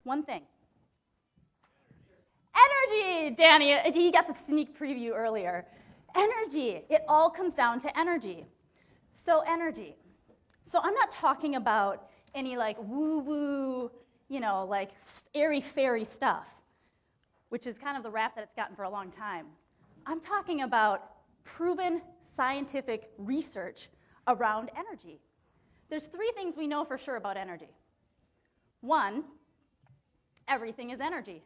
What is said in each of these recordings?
One thing. Energy, Danny, he got the sneak preview earlier. Energy, it all comes down to energy. So energy. So I'm not talking about any like woo-woo, like airy-fairy stuff, which is kind of the rap that it's gotten for a long time. I'm talking about proven scientific research around energy. There's 3 things we know for sure about energy. 1, everything is energy.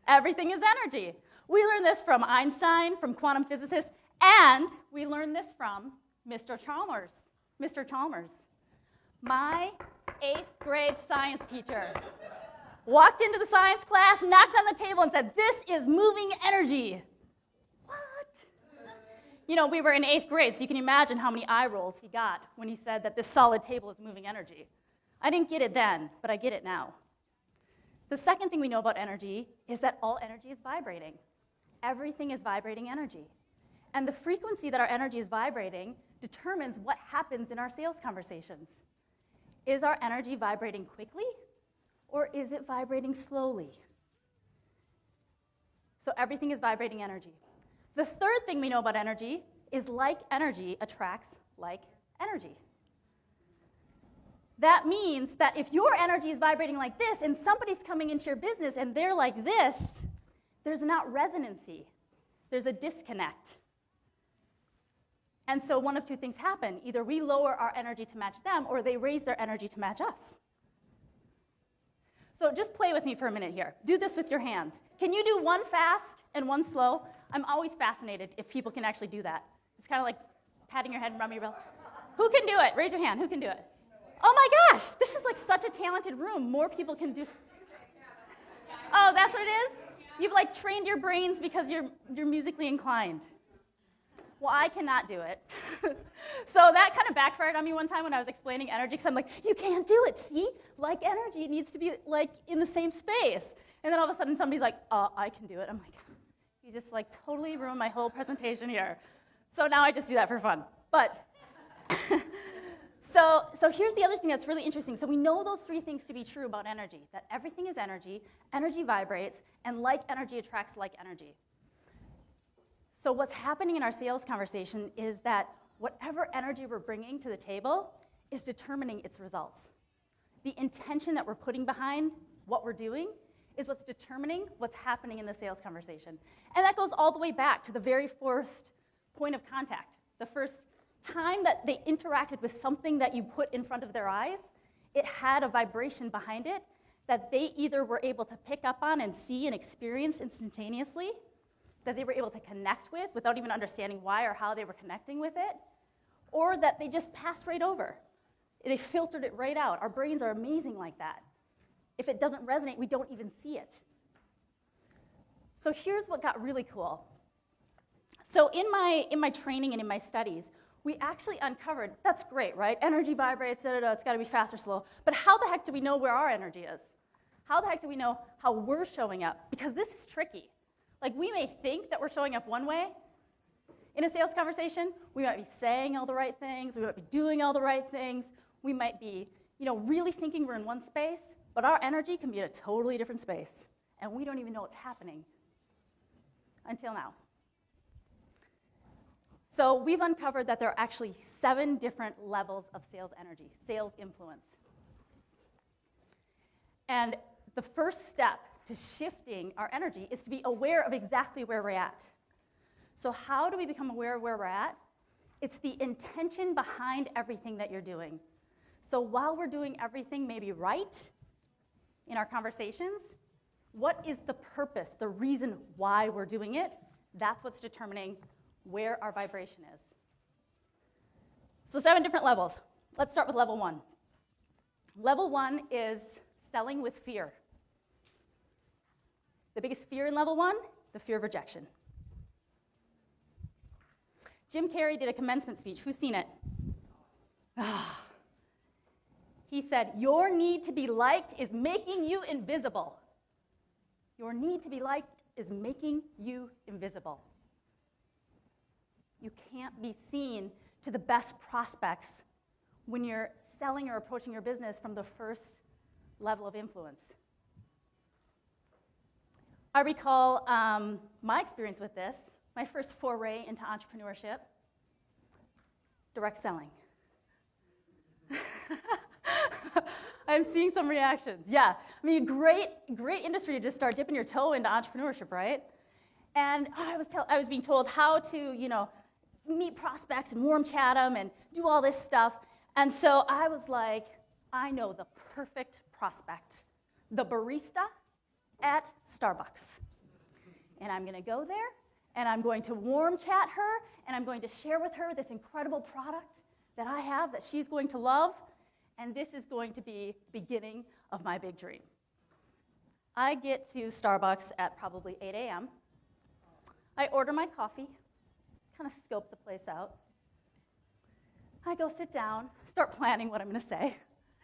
Everything is energy. We learned this from Einstein, from quantum physicists, and we learned this from Mr. Chalmers. Mr. Chalmers, my 8th grade science teacher, walked into the science class, knocked on the table, and said, "This is moving energy." What? We were in 8th grade, so you can imagine how many eye rolls he got when he said that this solid table is moving energy. I didn't get it then, but I get it now. The second thing we know about energy is that all energy is vibrating. Everything is vibrating energy. And the frequency that our energy is vibrating determines what happens in our sales conversations. Is our energy vibrating quickly, or is it vibrating slowly? So everything is vibrating energy. The third thing we know about energy is like energy attracts like energy. That means that if your energy is vibrating like this and somebody's coming into your business and they're like this, there's not resonancy. There's a disconnect. And so one of 2 things happen. Either we lower our energy to match them, or they raise their energy to match us. So just play with me for a minute here. Do this with your hands. Can you do one fast and one slow? I'm always fascinated if people can actually do that. It's kind of like patting your head and rubbing your belly. Who can do it? Raise your hand. Who can do it? Oh my gosh, this is like such a talented room. More people can do. Oh, that's what it is? You've like trained your brains because you're musically inclined. Well, I cannot do it. So that kind of backfired on me one time when I was explaining energy, because I'm like, you can't do it, see? Like energy, it needs to be like in the same space. And then all of a sudden somebody's like, I can do it. I'm like, you just like totally ruined my whole presentation here. So now I just do that for fun. But So here's the other thing that's really interesting. So we know those 3 things to be true about energy, that everything is energy, energy vibrates, and like energy attracts like energy. So what's happening in our sales conversation is that whatever energy we're bringing to the table is determining its results. The intention that we're putting behind what we're doing is what's determining what's happening in the sales conversation. And that goes all the way back to the very first point of contact, the first time that they interacted with something that you put in front of their eyes. It had a vibration behind it that they either were able to pick up on and see and experience instantaneously, that they were able to connect with without even understanding why or how they were connecting with it, or that they just passed right over. They filtered it right out. Our brains are amazing like that. If it doesn't resonate, we don't even see it. So here's what got really cool. So in my training and in my studies, we actually uncovered, that's great, right? Energy vibrates, it's got to be fast or slow. But how the heck do we know where our energy is? How the heck do we know how we're showing up? Because this is tricky. Like, we may think that we're showing up one way in a sales conversation. We might be saying all the right things. We might be doing all the right things. We might be, really thinking we're in one space. But our energy can be in a totally different space. And we don't even know what's happening until now. So we've uncovered that there are actually 7 different levels of sales energy, sales influence. And the first step to shifting our energy is to be aware of exactly where we're at. So how do we become aware of where we're at? It's the intention behind everything that you're doing. So while we're doing everything maybe right in our conversations, what is the purpose, the reason why we're doing it? That's what's determining where our vibration is. So 7 different levels. Let's start with level 1. Level 1 is selling with fear. The biggest fear in level 1, the fear of rejection. Jim Carrey did a commencement speech. Who's seen it? He said, your need to be liked is making you invisible. Your need to be liked is making you invisible. You can't be seen to the best prospects when you're selling or approaching your business from the first level of influence. I recall my experience with this, my first foray into entrepreneurship, direct selling. I'm seeing some reactions. Yeah, I mean, great industry to just start dipping your toe into entrepreneurship, right? And I was being told how to, meet prospects and warm chat them and do all this stuff. And so I was like, I know the perfect prospect, the barista at Starbucks. And I'm going to go there, and I'm going to warm chat her, and I'm going to share with her this incredible product that I have that she's going to love. And this is going to be the beginning of my big dream. I get to Starbucks at probably 8 a.m. I order my coffee, kind of scope the place out. I go sit down, start planning what I'm going to say,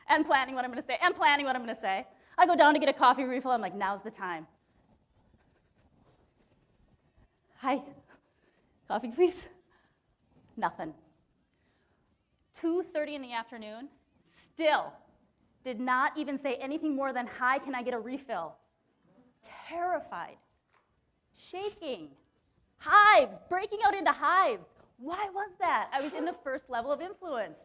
and planning what I'm going to say, and planning what I'm going to say. I go down to get a coffee refill. I'm like, now's the time. Hi, coffee, please? Nothing. 2:30 in the afternoon, still did not even say anything more than, hi, can I get a refill? Terrified, shaking, hives, breaking out into hives. Why was that? I was in the first level of influence.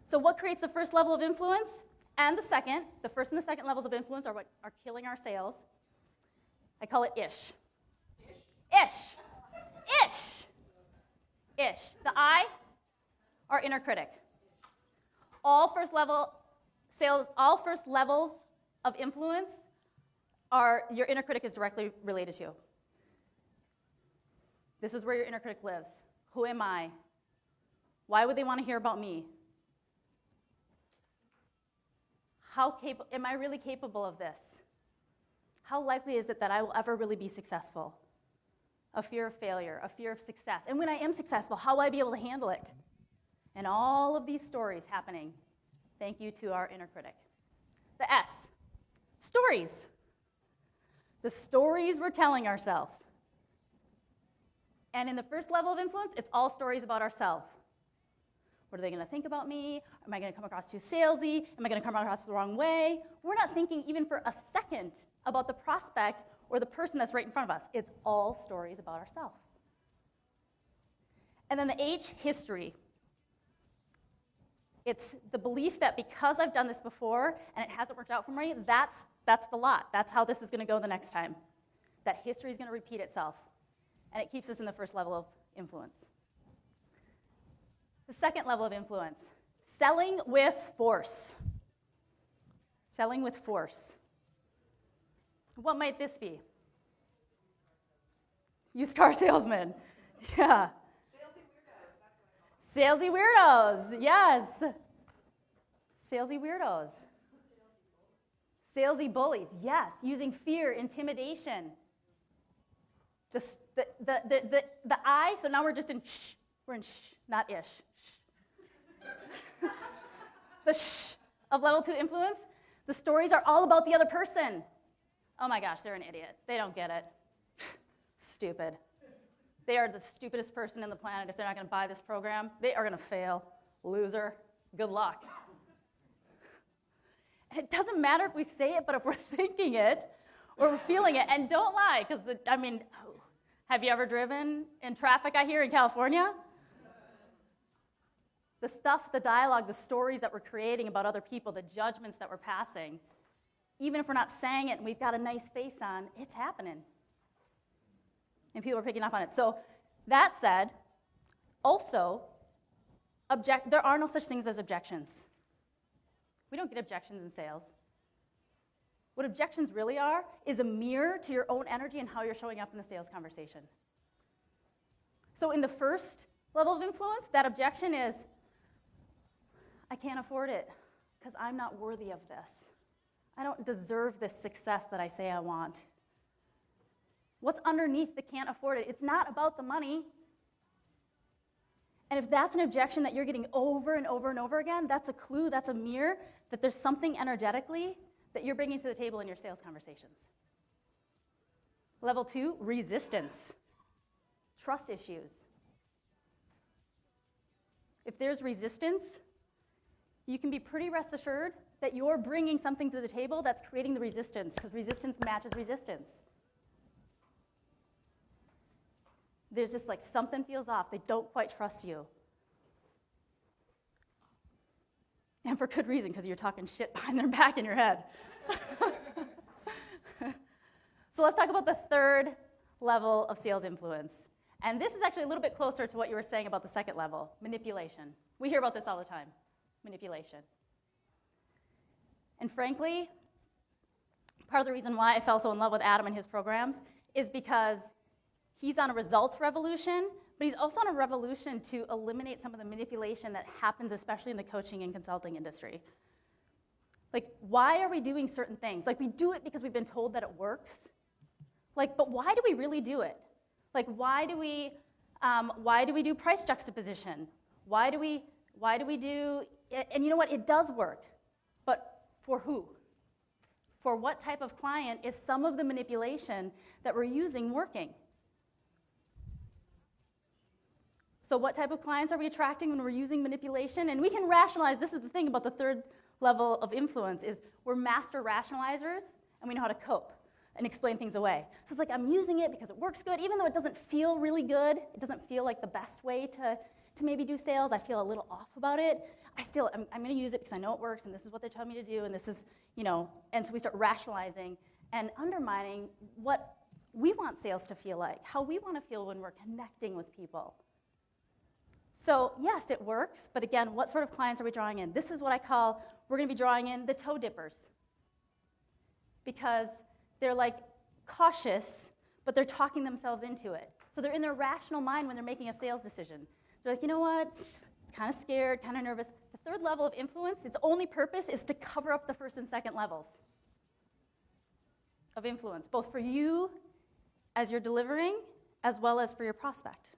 So what creates the first level of influence? And the first and the second levels of influence are what are killing our sales. I call it ish. Ish. Ish. Ish. The I, our inner critic. All first levels of influence are your inner critic is directly related to. This is where your inner critic lives. Who am I? Why would they want to hear about me? Am I really capable of this? How likely is it that I will ever really be successful? A fear of failure, a fear of success. And when I am successful, how will I be able to handle it? And all of these stories happening, thank you to our inner critic. The S, stories. The stories we're telling ourselves. And in the first level of influence, it's all stories about ourselves. What are they going to think about me? Am I going to come across too salesy? Am I going to come across the wrong way? We're not thinking even for a second about the prospect or the person that's right in front of us. It's all stories about ourselves. And then the H, history. It's the belief that because I've done this before and it hasn't worked out for me, that's the lot. That's how this is going to go the next time. That history is going to repeat itself. And it keeps us in the first level of influence. The second level of influence, selling with force. Selling with force. What might this be? Used car salesman. Yeah. Salesy weirdos, yes. Salesy weirdos. Salesy bullies, yes. Using fear, intimidation. The I, so now we're just in shh. We're in shh, not ish. Shh. The shh of level 2 influence, the stories are all about the other person. Oh my gosh, they're an idiot. They don't get it. Stupid. They are the stupidest person in the planet. If they're not going to buy this program, they are going to fail. Loser. Good luck. And it doesn't matter if we say it, but if we're thinking it or we're feeling it, and don't lie, because have you ever driven in traffic, I hear, in California? The stuff, the dialogue, the stories that we're creating about other people, the judgments that we're passing, even if we're not saying it and we've got a nice face on, it's happening. And people are picking up on it. So that said, also, there are no such things as objections. We don't get objections in sales. What objections really are is a mirror to your own energy and how you're showing up in the sales conversation. So in the first level of influence, that objection is, I can't afford it because I'm not worthy of this. I don't deserve this success that I say I want. What's underneath the can't afford it? It's not about the money. And if that's an objection that you're getting over and over and over again, that's a clue, that's a mirror that there's something energetically that you're bringing to the table in your sales conversations. Level 2, resistance. Trust issues. If there's resistance, you can be pretty rest assured that you're bringing something to the table that's creating the resistance, because resistance matches resistance. There's just like something feels off. They don't quite trust you. And for good reason, because you're talking shit behind their back in your head. So let's talk about the third level of sales influence. And this is actually a little bit closer to what you were saying about the second level, manipulation. We hear about this all the time, manipulation. And frankly, part of the reason why I fell so in love with Adam and his programs is because he's on a results revolution, but he's also on a revolution to eliminate some of the manipulation that happens, especially in the coaching and consulting industry. Like, why are we doing certain things? Like, we do it because we've been told that it works. Like, but why do we really do it? Like, why do we do price juxtaposition? Why do we do, and you know what, it does work, but for who? For what type of client is some of the manipulation that we're using working? So what type of clients are we attracting when we're using manipulation? And we can rationalize, this is the thing about the third level of influence, is we're master rationalizers, and we know how to cope and explain things away. So it's like, I'm using it because it works good, even though it doesn't feel really good. It doesn't feel like the best way to maybe do sales. I feel a little off about it. I'm going to use it because I know it works, and this is what they tell me to do, and this is, and so we start rationalizing and undermining what we want sales to feel like, how we want to feel when we're connecting with people. So yes, it works, but again, what sort of clients are we drawing in? This is what I call, we're going to be drawing in the toe dippers, because they're like cautious, but they're talking themselves into it. So they're in their rational mind when they're making a sales decision. They're like, you know what, kind of scared, kind of nervous. The third level of influence, its only purpose is to cover up the first and second levels of influence, both for you as you're delivering, as well as for your prospect.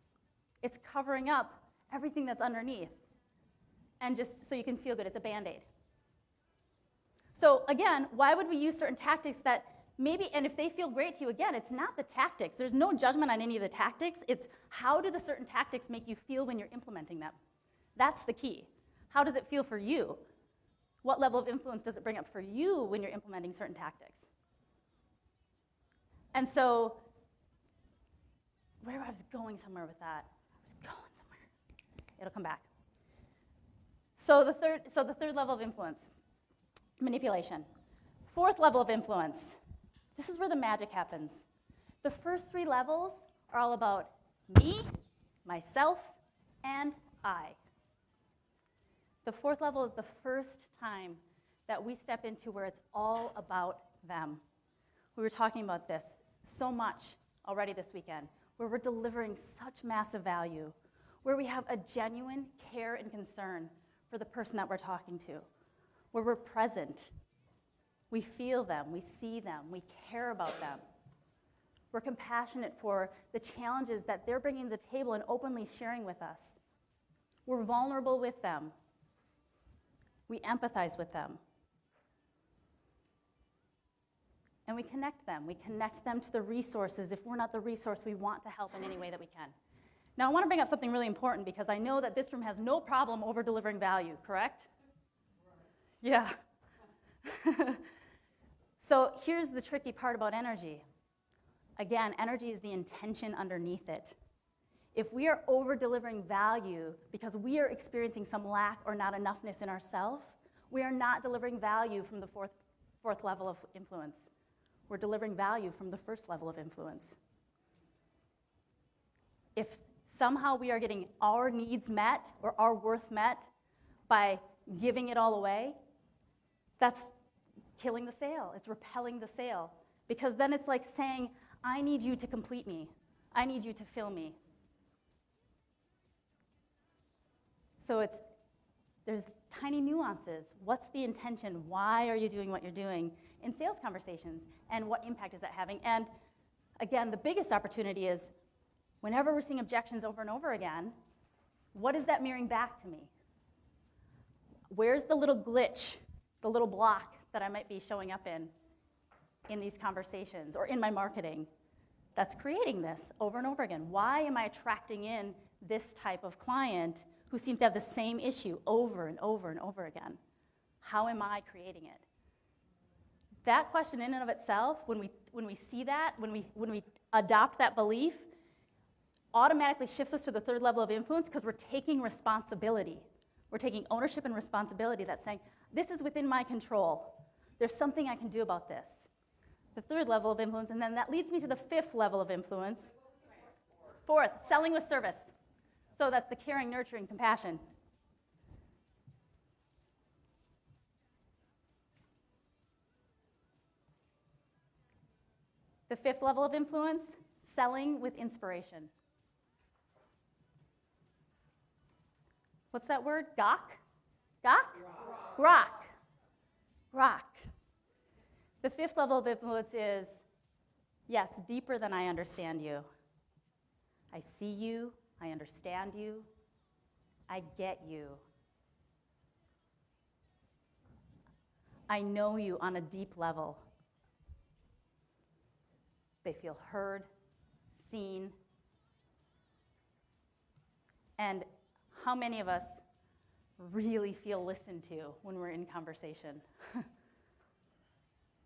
It's covering up everything that's underneath, and just so you can feel good. It's a Band-Aid. So again, why would we use certain tactics that maybe, and if they feel great to you, again, it's not the tactics. There's no judgment on any of the tactics. It's how do the certain tactics make you feel when you're implementing them? That's the key. How does it feel for you? What level of influence does it bring up for you when you're implementing certain tactics? And so, where I was going somewhere with that, it'll come back. So the third level of influence, manipulation. Fourth level of influence, this is where the magic happens. The first three levels are all about me, myself, and I. The fourth level is the first time that we step into where it's all about them. We were talking about this so much already this weekend, where we're delivering such massive value, where we have a genuine care and concern for the person that we're talking to, where we're present. We feel them, we see them, we care about them. We're compassionate for the challenges that they're bringing to the table and openly sharing with us. We're vulnerable with them. We empathize with them. And we connect them. We connect them to the resources. If we're not the resource, we want to help in any way that we can. Now, I want to bring up something really important because I know that this room has no problem over-delivering value, correct? Yeah. So here's the tricky part about energy. Again, energy is the intention underneath it. If we are over-delivering value because we are experiencing some lack or not enoughness in ourselves, we are not delivering value from the fourth level of influence. We're delivering value from the first level of influence. If somehow we are getting our needs met or our worth met by giving it all away, that's killing the sale. It's repelling the sale. Because then it's like saying, I need you to complete me. I need you to fill me. So there's tiny nuances. What's the intention? Why are you doing what you're doing in sales conversations? And what impact is that having? And again, the biggest opportunity is whenever we're seeing objections over and over again, what is that mirroring back to me? Where's the little glitch, the little block that I might be showing up in these conversations or in my marketing that's creating this over and over again? Why am I attracting in this type of client who seems to have the same issue over and over and over again? How am I creating it? That question in and of itself, when we see that, when we adopt that belief, automatically shifts us to the third level of influence because we're taking responsibility. We're taking ownership and responsibility. That's saying, this is within my control. There's something I can do about this. The third level of influence, and then that leads me to the fifth level of influence. Fourth, selling with service. So that's the caring, nurturing, compassion. The fifth level of influence, selling with inspiration. What's that word? Gok? Gok? Grok. Grok. The fifth level of influence is, yes, deeper than I understand you. I see you, I understand you, I get you. I know you on a deep level. They feel heard, seen. And how many of us really feel listened to when we're in conversation?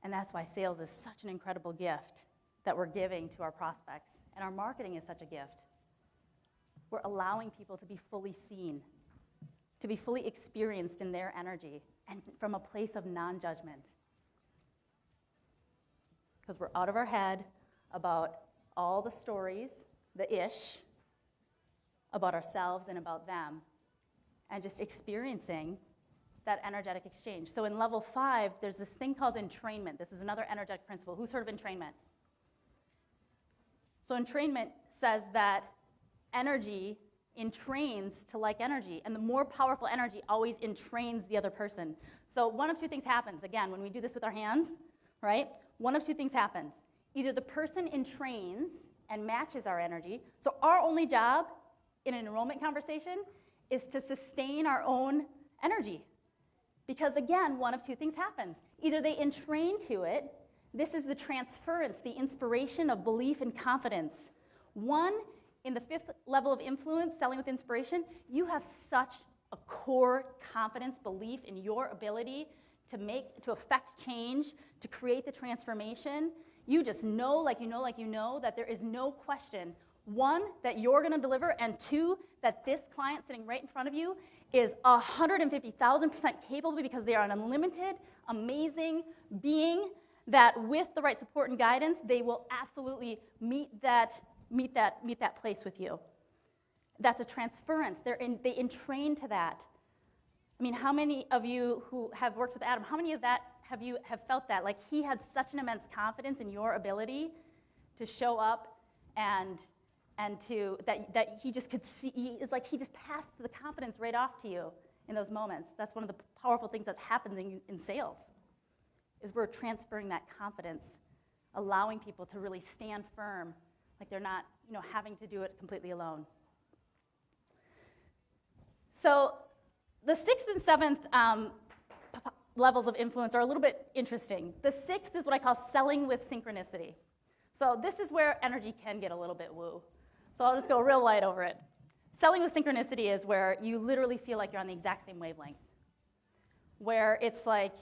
And that's why sales is such an incredible gift that we're giving to our prospects. And our marketing is such a gift. We're allowing people to be fully seen, to be fully experienced in their energy, and from a place of non-judgment. Because we're out of our head about all the stories, the ish, about ourselves and about them, and just experiencing that energetic exchange. So in level 5, there's this thing called entrainment. This is another energetic principle. Who's heard of entrainment? So entrainment says that energy entrains to like energy, and the more powerful energy always entrains the other person. So one of two things happens. Again, when we do this with our hands, right? One of two things happens. Either the person entrains and matches our energy. So our only job in an enrollment conversation is to sustain our own energy. Because again, one of two things happens. Either they entrain to it. This is the transference, the inspiration of belief and confidence. One, in the fifth level of influence, selling with inspiration, you have such a core confidence, belief in your ability to affect change, to create the transformation. You just know, like you know, that there is no question. One, that you're going to deliver, and two, that this client sitting right in front of you is 150,000% capable because they are an unlimited, amazing being that with the right support and guidance, they will absolutely meet that place with you. That's a transference. They entrain to that. I mean, how many of you who have worked with Adam, how many of that have felt that? Like he had such an immense confidence in your ability to show up and to that he just could see. It's like he just passed the confidence right off to you in those moments. That's one of the powerful things that's happening in sales, is we're transferring that confidence, allowing people to really stand firm, like they're not, having to do it completely alone. So the sixth and seventh levels of influence are a little bit interesting. The sixth is what I call selling with synchronicity. So this is where energy can get a little bit woo. So I'll just go real light over it. Selling with synchronicity is where you literally feel like you're on the exact same wavelength, where it's like,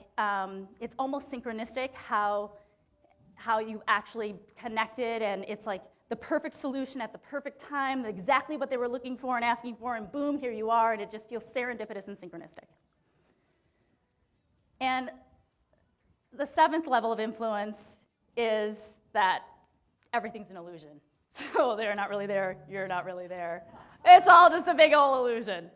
it's almost synchronistic how you actually connected, and it's like the perfect solution at the perfect time, exactly what they were looking for and asking for, and boom, here you are, and it just feels serendipitous and synchronistic. And the seventh level of influence is that everything's an illusion. So they're not really there, you're not really there. It's all just a big old illusion.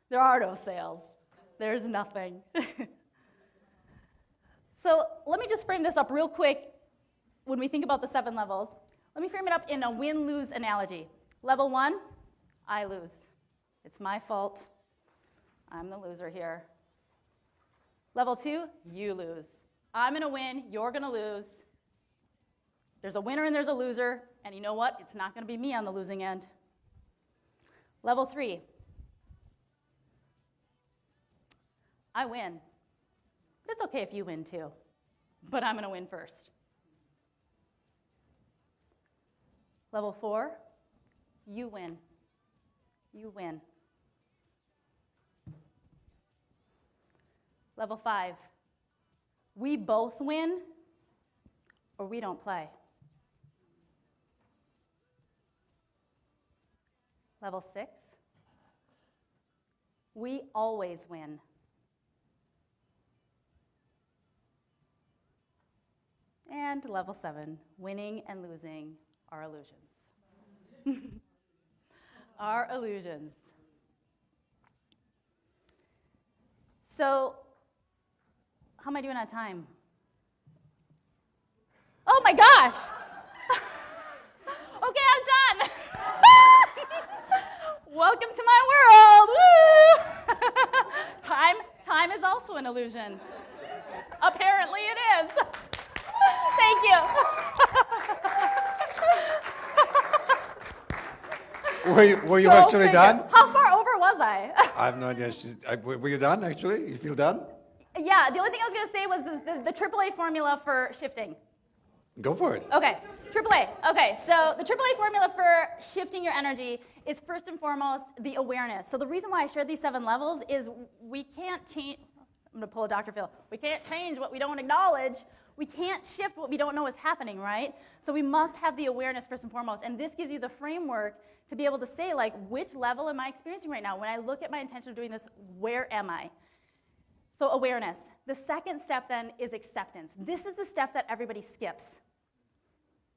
There are no sales. There's nothing. So let me just frame this up real quick when we think about the 7 levels. Let me frame it up in a win-lose analogy. Level 1, I lose. It's my fault. I'm the loser here. Level 2, you lose. I'm going to win, you're going to lose. There's a winner and there's a loser, and you know what? It's not going to be me on the losing end. Level 3, I win. It's okay if you win too, but I'm going to win first. Level 4, you win. You win. Level 5, we both win or we don't play. Level 6, we always win. And level 7, winning and losing are illusions. Are illusions. So, how am I doing on time? Oh my gosh! Okay, I'm done. Welcome to my world. Woo! Time is also an illusion. Apparently it is. Thank you. Were you actually done? How far over was I? I have no idea. Were you done, actually? You feel done? Yeah, the only thing I was going to say was the AAA formula for shifting. Go for it. Okay, AAA. Okay, so the AAA formula for shifting your energy is first and foremost the awareness. So the reason why I shared these 7 levels is we can't change, I'm going to pull a Dr. Phil, we can't change what we don't acknowledge. We can't shift what we don't know is happening, right? So we must have the awareness first and foremost. And this gives you the framework to be able to say, like, which level am I experiencing right now? When I look at my intention of doing this, where am I? So awareness. The second step then is acceptance. This is the step that everybody skips.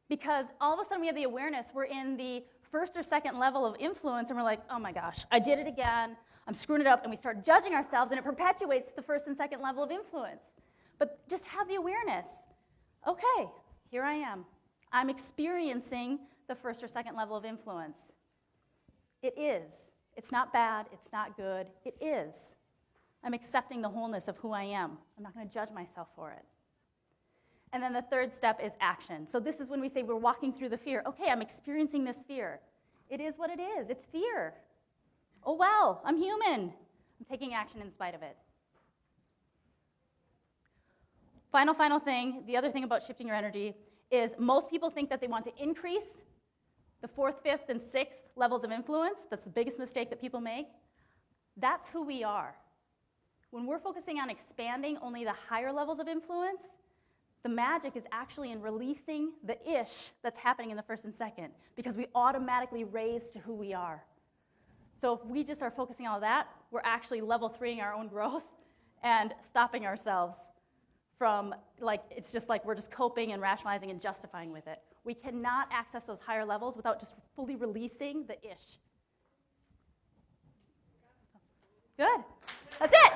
Because all of a sudden we have the awareness, we're in the first or second level of influence, and we're like, oh my gosh, I did it again, I'm screwing it up, and we start judging ourselves, and it perpetuates the first and second level of influence. But just have the awareness. Okay, here I am. I'm experiencing the first or second level of influence. It is. It's not bad, it's not good, it is. I'm accepting the wholeness of who I am. I'm not going to judge myself for it. And then the third step is action. So this is when we say we're walking through the fear. Okay, I'm experiencing this fear. It is what it is. It's fear. Oh well, I'm human. I'm taking action in spite of it. Final thing, the other thing about shifting your energy is most people think that they want to increase the 4th, 5th, and 6th levels of influence. That's the biggest mistake that people make. That's who we are. When we're focusing on expanding only the higher levels of influence, the magic is actually in releasing the ish that's happening in the first and second, because we automatically raise to who we are. So if we just are focusing on all that, we're actually level 3ing our own growth and stopping ourselves from, like, it's just like we're just coping and rationalizing and justifying with it. We cannot access those higher levels without just fully releasing the ish. Good. That's it.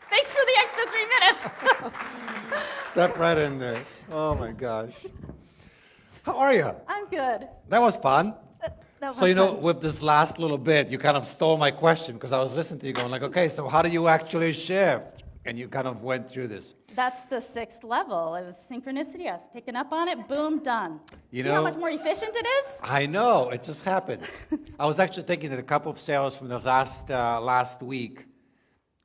Thanks for the extra 3 minutes. Step right in there. Oh my gosh. How are you? I'm good. That was fun. That was So, you know, fun. with this last little bit, you kind of stole my question because I was listening to you going like, okay, so how do you actually shift? And you kind of went through this. That's the 6th level. It was synchronicity. I was picking up on it. Boom, done. You See know, how much more efficient it is? I know, it just happens. I was actually thinking that a couple of sales from the last week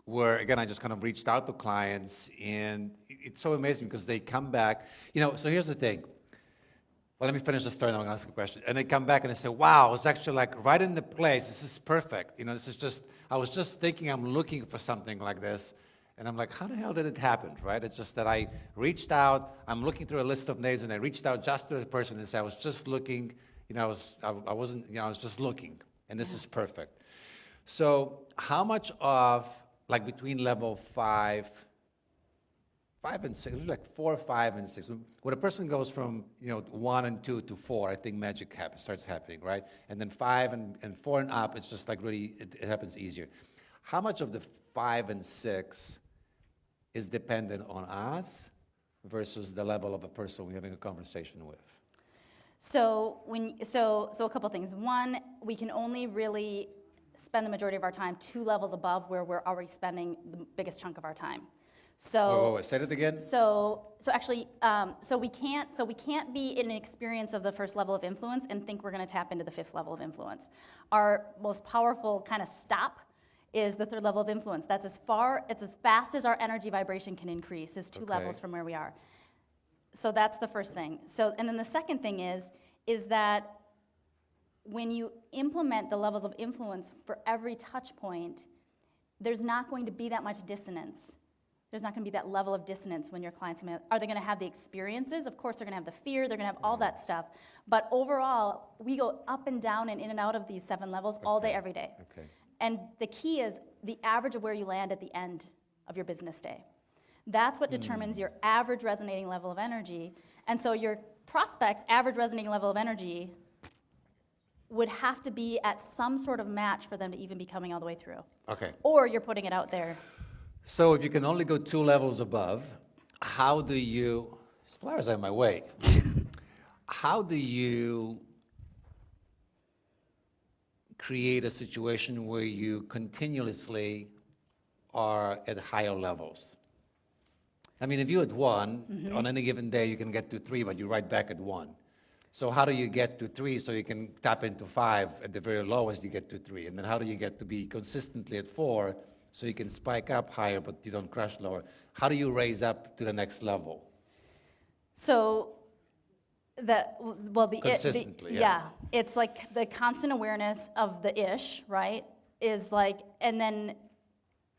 where, again, I just kind of reached out to clients, and it's so amazing because they come back. You know, so here's the thing. Well, let me finish the story, and I'm going to ask a question. And they come back and they say, wow, it's actually like right in the place. This is perfect. You know, this is just, I was just thinking I'm looking for something like this. And I'm like, how the hell did it happen, right? It's just that I reached out, I'm looking through a list of names, and I reached out just to the person and said, I was just looking, you know, I wasn't, you know, I was just looking, and this is perfect. So how much of, like between level 5 and 6, like 4, 5, and 6, when a person goes from, you know, 1 and 2 to 4, I think magic starts happening, right? And then 5 and 4 and up, it's just like really, it happens easier. How much of the 5 and 6 is dependent on us versus the level of a person we're having a conversation with? So a couple things. One, we can only really spend the majority of our time 2 levels above where we're already spending the biggest chunk of our time. So Wait, say that again. So we can't be in an experience of the first level of influence and think we're going to tap into the 5th level of influence. Our most powerful kind of stop is the 3rd level of influence. It's as fast as our energy vibration can increase, is 2 levels from where we are. So that's the first thing. So, and then the second thing is that when you implement the levels of influence for every touch point, there's not going to be that much dissonance. There's not going to be that level of dissonance when your clients come in. Are they going to have the experiences? Of course, they're going to have the fear. They're going to have all that stuff. But overall, we go up and down and in and out of these 7 levels all day, every day. Okay. And the key is the average of where you land at the end of your business day. That's what determines your average resonating level of energy. And so your prospect's average resonating level of energy would have to be at some sort of match for them to even be coming all the way through. Okay. Or you're putting it out there. So if you can only go 2 levels above, how do you, this flower's on my way, how do you create a situation where you continuously are at higher levels? I mean, if you're at 1, on any given day you can get to 3, but you're right back at 1. So how do you get to 3 so you can tap into 5 at the very lowest you get to 3? And then how do you get to be consistently at 4 so you can spike up higher but you don't crash lower? How do you raise up to the next level? So Consistently, yeah, it's like the constant awareness of the ish, right? Is like, and then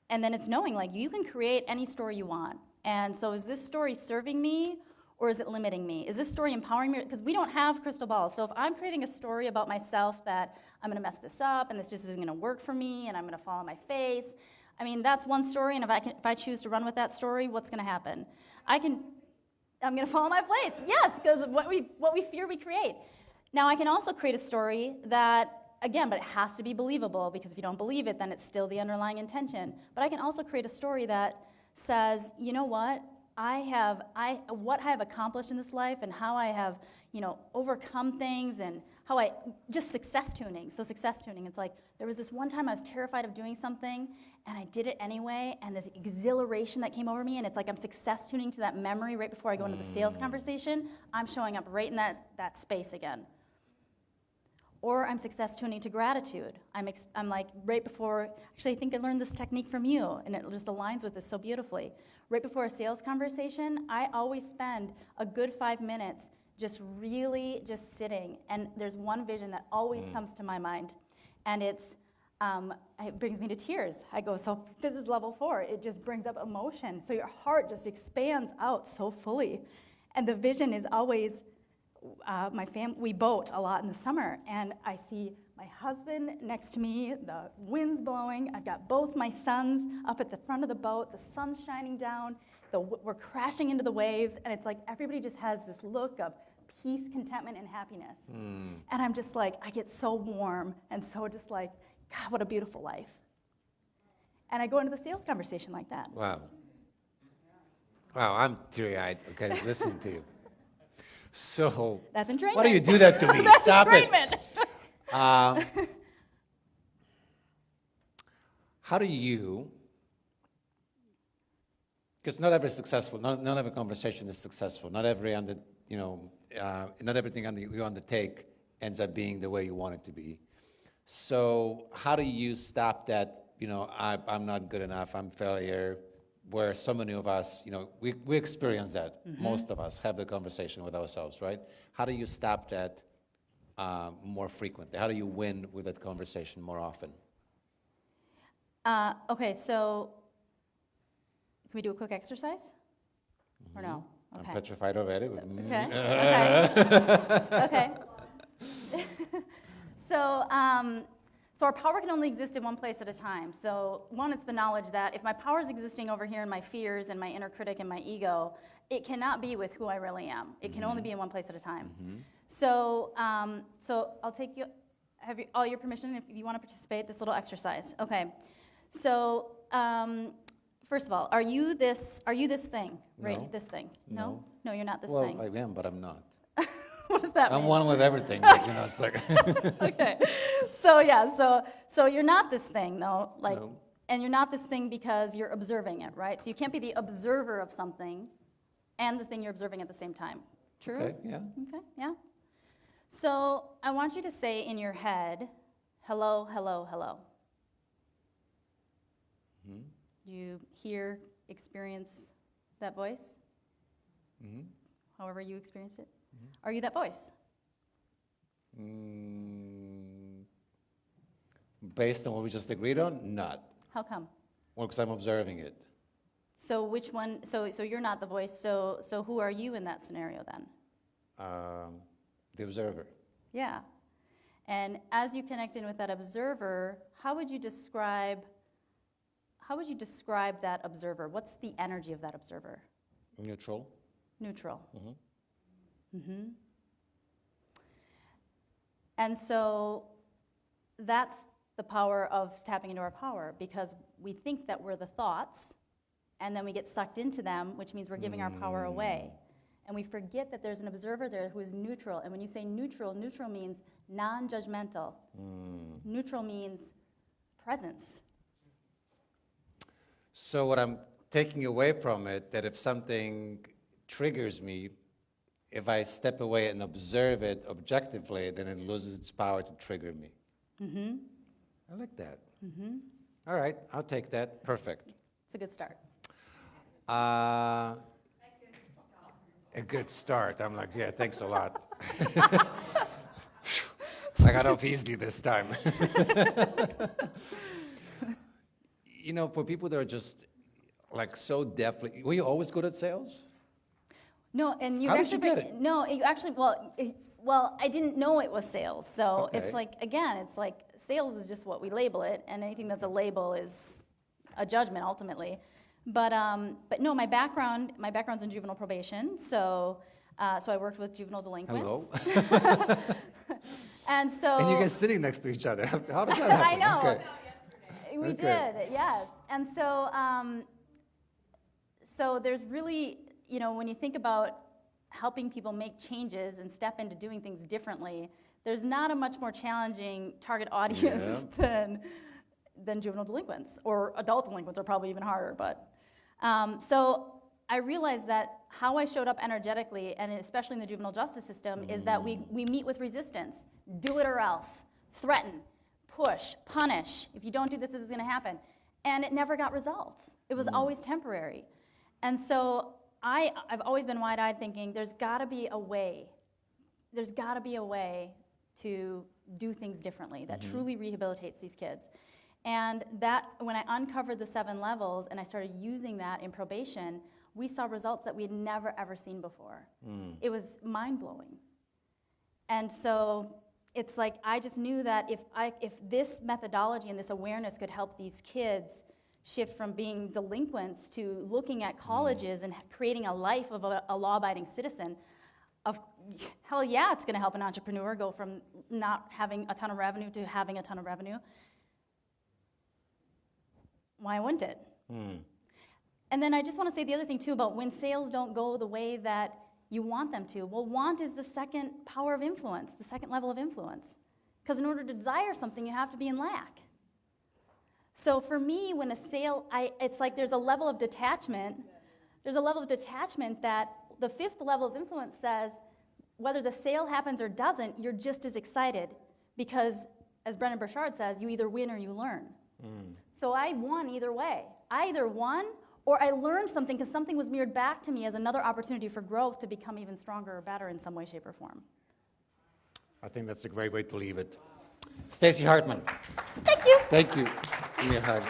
it's knowing like you can create any story you want. And so is this story serving me or is it limiting me? Is this story empowering me? Because we don't have crystal balls. So if I'm creating a story about myself that I'm going to mess this up and this just isn't going to work for me and I'm going to fall on my face, I mean, that's one story. And if I choose to run with that story, what's going to happen? I'm going to fall on my face. Yes, because what we fear, we create. Now, I can also create a story that, again, but it has to be believable, because if you don't believe it, then it's still the underlying intention. But I can also create a story that says, you know what? What I have accomplished in this life and how I have, overcome things and how I, just success tuning. So success tuning, it's like, there was this one time I was terrified of doing something and I did it anyway, and this exhilaration that came over me, and it's like I'm success tuning to that memory right before I go into the sales conversation. I'm showing up right in that space again. Or I'm success tuning to gratitude. I'm like right before, actually I think I learned this technique from you, and it just aligns with this so beautifully. Right before a sales conversation, I always spend a good 5 minutes just really just sitting, and there's one vision that always comes to my mind, and it brings me to tears. I go, so this is level 4. It just brings up emotion. So your heart just expands out so fully. And the vision is always, we boat a lot in the summer, and I see my husband next to me, the wind's blowing, I've got both my sons up at the front of the boat, the sun's shining down, we're crashing into the waves, and it's like everybody just has this look of peace, contentment, and happiness. And I'm just like, I get so warm and so just like, God, what a beautiful life. And I go into the sales conversation like that. Wow. Wow, I'm teary-eyed, okay, listening to you. So, That's entrainment. why do you do that to me? That's Stop entrainment. it. How do you, because not every successful, not every conversation is successful. Not everything you undertake ends up being the way you want it to be. So how do you stop that, I'm not good enough, I'm failure, where so many of us, we experience that. Most of us have the conversation with ourselves, right? How do you stop that more frequently? How do you win with that conversation more often? Okay, so can we do a quick exercise? Or no? I'm Okay. petrified already. Okay. So our power can only exist in one place at a time. So one, it's the knowledge that if my power is existing over here in my fears and my inner critic and my ego, it cannot be with who I really am. It can only be in one place at a time. So I'll take you, have all your permission if you want to participate in this little exercise. Okay. So first of all, are you this thing? Right? No. This thing? No. No, you're not this Well, thing. I am, but I'm not. What does that mean? I'm one with everything, but, it's like... Okay. So yeah, so you're not this thing though, like, No. and you're not this thing because you're observing it, right? So you can't be the observer of something and the thing you're observing at the same time. True? Okay, yeah. Okay, yeah. So I want you to say in your head, hello, hello, hello. Do you hear, experience that voice? However you experience it? Are you that voice? Based on what we just agreed on, not. How come? Well, because I'm observing it. So which one, so you're not the voice, so who are you in that scenario then? The observer. Yeah. And as you connect in with that observer, how would you describe that observer? What's the energy of that observer? Neutral. Neutral. Mm-hmm. And so that's the power of tapping into our power, because we think that we're the thoughts, and then we get sucked into them, which means we're giving our power away. And we forget that there's an observer there who is neutral. And when you say neutral, neutral means non-judgmental. Neutral means presence. So what I'm taking away from it, that if something triggers me, if I step away and observe it objectively, then it loses its power to trigger me. Mm-hmm. I like that. Mm-hmm. All right, I'll take that. Perfect. It's a good start. A good start. I'm like, yeah, thanks a lot. I got off easily this time. You know, for people that are just like so deftly, were you always good at sales? No, and you How did actually you get it? No, you actually well, I didn't know it was sales. So Okay. it's like, again, it's like sales is just what we label it, and anything that's a label is a judgment ultimately. But no, my background's in juvenile probation. So I worked with juvenile delinquents. Hello. And so And you guys sitting next to each other. How does that happen? I know. Okay. We Okay. did, yes. And so, so there's really, you know, when you think about helping people make changes and step into doing things differently, there's not a much more challenging target audience than juvenile delinquents, or adult delinquents are probably even harder. But so I realized that how I showed up energetically, and especially in the juvenile justice system, is that we meet with resistance. Do it or else. Threaten. Push, punish. If you don't do this, this is going to happen. And it never got results. It was always temporary. And so I've always been wide-eyed thinking, there's got to be a way. There's got to be a way to do things differently that truly rehabilitates these kids. And that, when I uncovered the 7 levels and I started using that in probation, we saw results that we had never, ever seen before. It was mind-blowing. And so it's like I just knew that if this methodology and this awareness could help these kids shift from being delinquents to looking at colleges and creating a life of a law-abiding citizen, hell yeah, it's going to help an entrepreneur go from not having a ton of revenue to having a ton of revenue. Why wouldn't it? And then I just want to say the other thing too about when sales don't go the way that you want them to. Well, want is the second power of influence, the second level of influence. Because in order to desire something, you have to be in lack. So for me, when a sale, it's like there's a level of detachment. There's a level of detachment that the 5th level of influence says, whether the sale happens or doesn't, you're just as excited. Because, as Brendan Burchard says, you either win or you learn. So I won either way. I either won or I learned something because something was mirrored back to me as another opportunity for growth to become even stronger or better in some way, shape, or form. I think that's a great way to leave it. Stacey Hartman. Thank you. Thank you. Give me a hug.